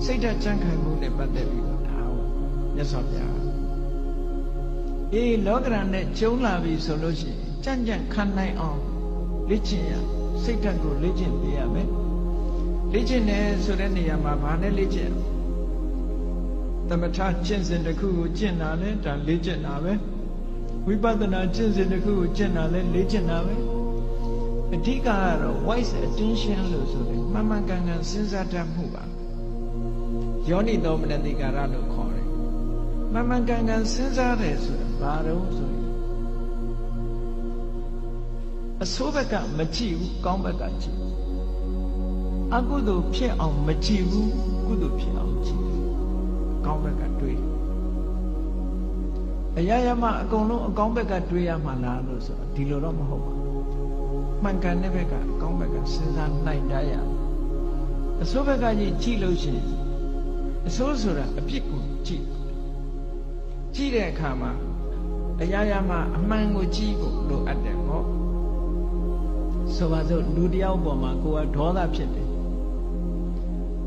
စိတ်ဓာတ်ကြံ့ခိုင်မှုနဲ့ပတ်သက်ပြီးတော့ဒါမြတ်စွာဘုရားလောကရန်နဲ့ကျုံလာပြီဆိုလို့ရှိရင်ကြံ့ကြံ့ခံနိုင်အောင်လေ့ကျင့်ရစိတ်ဓာတ်ကိုလေ့ကျင့်ပေးရမယ်လေ့ကျင့်တယ်ဆိုတဲ့နေရာမှာဘာနဲ့လေ့ကျင့်သမထကျင့်စဉ်တစ်ခုကိုကျင့်တာလဲဒါလေ့ကျင့်တာပဲဝိပဿနာကျင့်စဉ်တစ်ခုကိုကျင့်တာလဲလေ့ကျင့်တာပဲအဓိကကတော့ wise attention လို့ဆိုတယ်မှန်မှန်ကန်ကန်စဉ်းစားတတ်မှုပါယောနိသောမနတိကာရလို့ခေါ်တယ်မှန်မှန်ကန်ကန်စဉ်းစားတယ်ဆိုတာဘာတော့ဆိုရင်အဆိုးဘက်ကမကြည့်ဘူးကောင်းဘက်ကကြည့်အကုသိုလ်ဖြစ်အောင်မကြည့်ဘူးကုသိုလ်ဖြစ်အောင်ကြည့်ကောင်းဘက်ကတွေးအရာရာမှာအကုန်လုံးအကောင်းဘက်ကတွေးရမှာလားလို့ဆိုဒီလိုတော့မဟုတ်ပါဘူးမှန်ကန်တဲ့ဘက်ကအကောင်းဘက်ကစဉ်းစားနိုင်တတ်ရအဆိုးဘက်ကကြည့်လို့ရှိရင်အဆိုးဆိုတာအပြစ်ကိုကြည့်တဲ့အခါမှာအရာရာမှာအမှန်ကိုကြည့်ဖို့လိုအပ်တယ်ဟောဆိုပါစို့လူတယောက်ပေါ်မှာကိုယ်ကဒေါသဖြစ်တယ်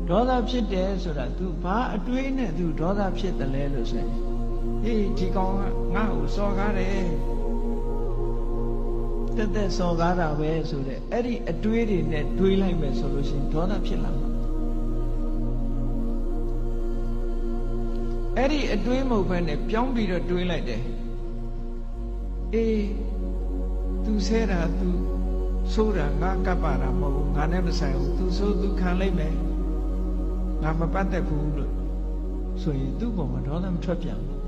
ဒေါသဖြစ်တယ်ဆိုတာ तू ဘာအတွေးနဲ့ तू ဒေါသဖြစ်တယ်လဲလို့ဆိုရင်ဒီကောင်ကငါ့ကိုစော်ကားတယ်တက်စော်ကားတာပဲဆိုတဲ့အဲ့ဒီအတွေးတွေနဲ့တွေးလိုက်မယ်ဆိုလို့ရှိရင်ဒေါသဖြစ်လာမှာအဲ့ဒီအတွေးမဟုတ်ဘဲနဲ့ပြောင်းပြီးတော့တွေးလိုက်တယ်သူဆဲတာ तू ဆိုးတာငါကပ်ပါတာမဟုတ်ဘူးငါနဲ့မဆိုင်ဘူး तू ဆိုး तू ခံလိုက်မယ်ငါမပတ်သက်ဘူးလို့ဆိုရင်သူ့ပုံမှာဒေါသမထွက်ပြန်ဘူး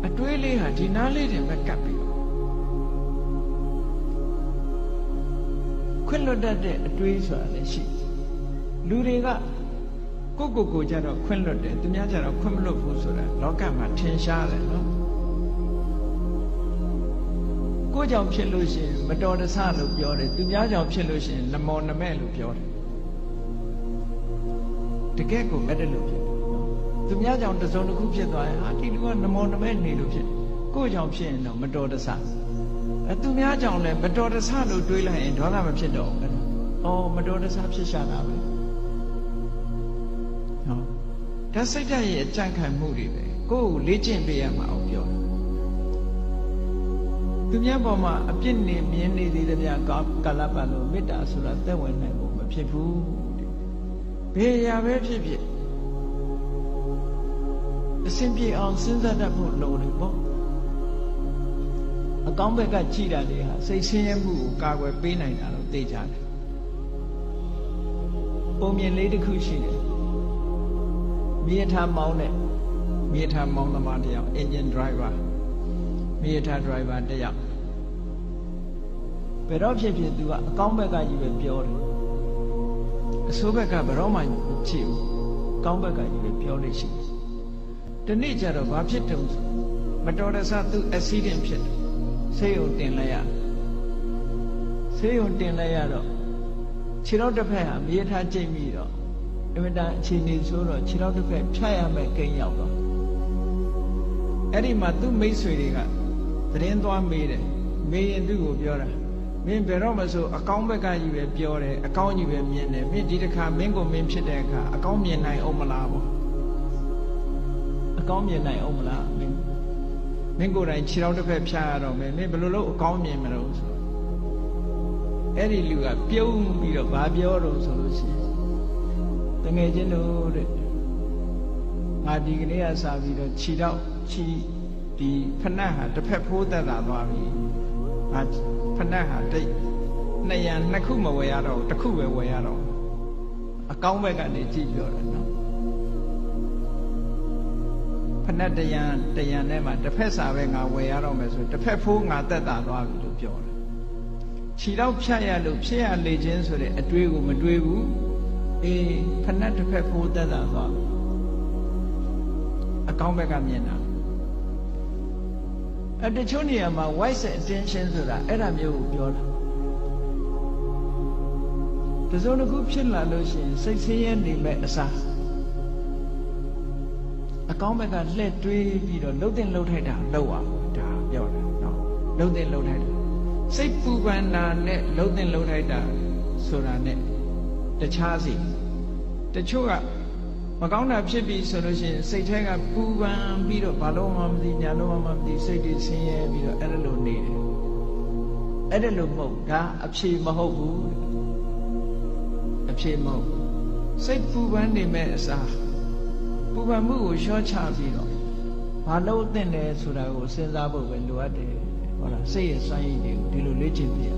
အတွေးလေးဟာဒီနားလေးတွေပဲကပ်ပြီးခွင့်လွတ်တတ်တဲ့အတွေးဆိုတာလည်းရှိလူတွေကကိုကြတော့ခွင့်လွတ်တယ်သူများကြတော့ခွင့်မလွတ်ဘူးဆိုတာလောကမှာထင်ရှားတယ်နော်ကိုကြောင့်ဖြစ်လို့ရှိရင်မတော်တဆလို့ပြောတယ်သူများကြောင့်ဖြစ်လို့ရှိရင်နမောနမဲ့လို့ပြောတယ်တကယ်ကိုမဲ့တယ်လို့ဖြစ်တယ်သူများကြောင့်တစုံတစ်ခုဖြစ်သွားရင်ဟာဒီလူကနမောနမဲ့နေလို့ဖြစ်ကိုကြောင့်ဖြစ်ရင်တော့မတော်တဆသူများကြောင့်လည်းမတော်တဆလို့တွေးလိုက်ရင်ဒေါသမဖြစ်တော့ဘူးမတော်တဆဖြစ်ရှာတာပဲဒါစိတ်ဓာတ်ရဲ့အကြံခံမှုတွေပဲကိုယ်ကိုလေ့ကျင့်ပေးရမှာအောင်ပြောတာသူများပေါ်မှာအပြစ်နေမြင်နေသေးတဲ့များကာလပတ်လို့မေတ္တာဆိုတာသက်ဝင်နိုင်ဖို့မဖြစ်ဘူးဘယ်ရာပဲဖြစ်ဖြစ်အစဉ်ပြေအောင်စဉ်းစားတတ်ဖို့လိုတယ်ပေါ့အကောင်းဘက်ကကြည်တာတွေဟာစိတ်ဆင်းရဲမှုကိုကာကွယ်ပေးနိုင်တာလို့သိကြတယ်ပုံမြင်လေးတစ်ခုရှိတယ်မြေထားမောင်းတဲ့မြေထားမောင်းသမားတစ်ယောက် engine driver မြေထား driver တစ်ယောက်ဘယ်တော့ဖြစ်ဖြစ်သူကအကောင်းဘက်ကကြီးပဲပြောတယ်အဆိုးဘက်ကဘယ်တော့မှမချစ်ဘူးကောင်းဘက်ကကြီးပဲပြောလို့ရှိတယ်ဒီနေ့ကျတော့ဘာဖြစ်တုံးမတော်တဆသူ accident ဖြစ်တယ်ဆေးရုံတင်လိုက်ရဆေးရုံတင်လိုက်ရတော့ခြေထောက်တစ်ဖက်ဟာမြေထားကျိတ်ပြီးတော့အမတန်အခြေအနေဆိုတော့ခြေထောက်တစ်ဖက်ဖြတ်ရမယ်ကိန်းရောက်တော့အဲ့ဒီမှာသူ့မိတ်ဆွေတွေကသတင်းသွားမေးတယ်မေးရင်သူ့ကိုပြောတာမင်းဘယ်တော့မှဆိုအကောင်းဘက်ကကြီးပဲပြောတယ်အကောင်းကြီးပဲမြင်တယ်မင်းဒီတစ်ခါမင်းကိုမင်းဖြစ်တဲ့အခါအကောင်းမြင်နိုင်အောင်မလားပေါ့အကောင်းမြင်နိုင်အောင်မလားမင်းကိုယ်တိုင်ခြေထောက်တစ်ဖက်ဖြတ်ရတော့မယ်မင်းဘယ်လိုလုပ်အကောင်းမြင်မလို့ဆိုအဲ့ဒီလူကပြုံးပြီးတော့ဘာပြောတော့ဆိုလို့ရှိရင်တငယ်ချင်းတို့တဲ့ငါဒီကနေ့ကစပြီးတော့ခြေထောက်ဒီဖဏတ်ဟာတစ်ဖက်ဖိုးသက်သာသွားပြီငါဖဏတ်ဟာနှစ်ခုမဝယ်ရတော့တစ်ခုပဲဝယ်ရတော့အကောင်းဘက်ကနေကြည့်ပြောတယ်နော်ဖဏတ်တရံထဲမှာတစ်ဖက်စာပဲငါဝယ်ရတော့မယ်ဆိုတစ်ဖက်ဖိုးငါသက်သာသွားပြီလို့ပြောတယ်ခြေထောက်ဖြတ်ရလို့ဖြစ်ရလေခြင်းဆိုတဲ့အတွေးကိုမတွေးဘူးဖဏတ်တစ်ဖက်ဖိုးသက်သာသွားပြီအကောင်းဘက်ကမြင်တာတချို့နေရာမှာ wise attention ဆိုတာအဲ့ဒါမျိုးကိုပြောတာတစုံတစ်ခုဖြစ်လာလို့ရှိရင်စိတ်ဆင်းရဲနေမဲ့အစားအကောင်းဘက်ကလှည့်တွေးပြီးတော့လှုပ်တဲ့လှုပ်ထိုက်တာလှုပ်အောင်ဒါပြောတာနော်လှုပ်တဲ့လှုပ်ထိုက်တာစိတ်ပူပန်တာနဲ့လှုပ်တဲ့လှုပ်ထိုက်တာဆိုတာနဲ့တခြားစီတချို့က မကောင်းတာဖြစ်ပြီဆိုလို့ရှိရင်စိတ်ထဲကပူပန်ပြီးတော့ဘာလို့မှမသိညာလို့မှမသိစိတ်တွေဆင်းရဲပြီးတော့အဲ့ဒါလိုနေတယ်အဲ့ဒါလိုမဟုတ်ဒါအဖြေမဟုတ်ဘူးအဖြေမဟုတ်စိတ်ပူပန်နေမဲ့အစားပူပန်မှုကိုလျှော့ချပြီးတော့ဘာလို့သင့်တယ်ဆိုတာကိုစဉ်းစားဖို့ပဲလိုအပ်တယ်ဟုတ်လားစိတ်ရဲ့စွမ်းရည်တွေကိုဒီလိုလေ့ကျင့်ပြရ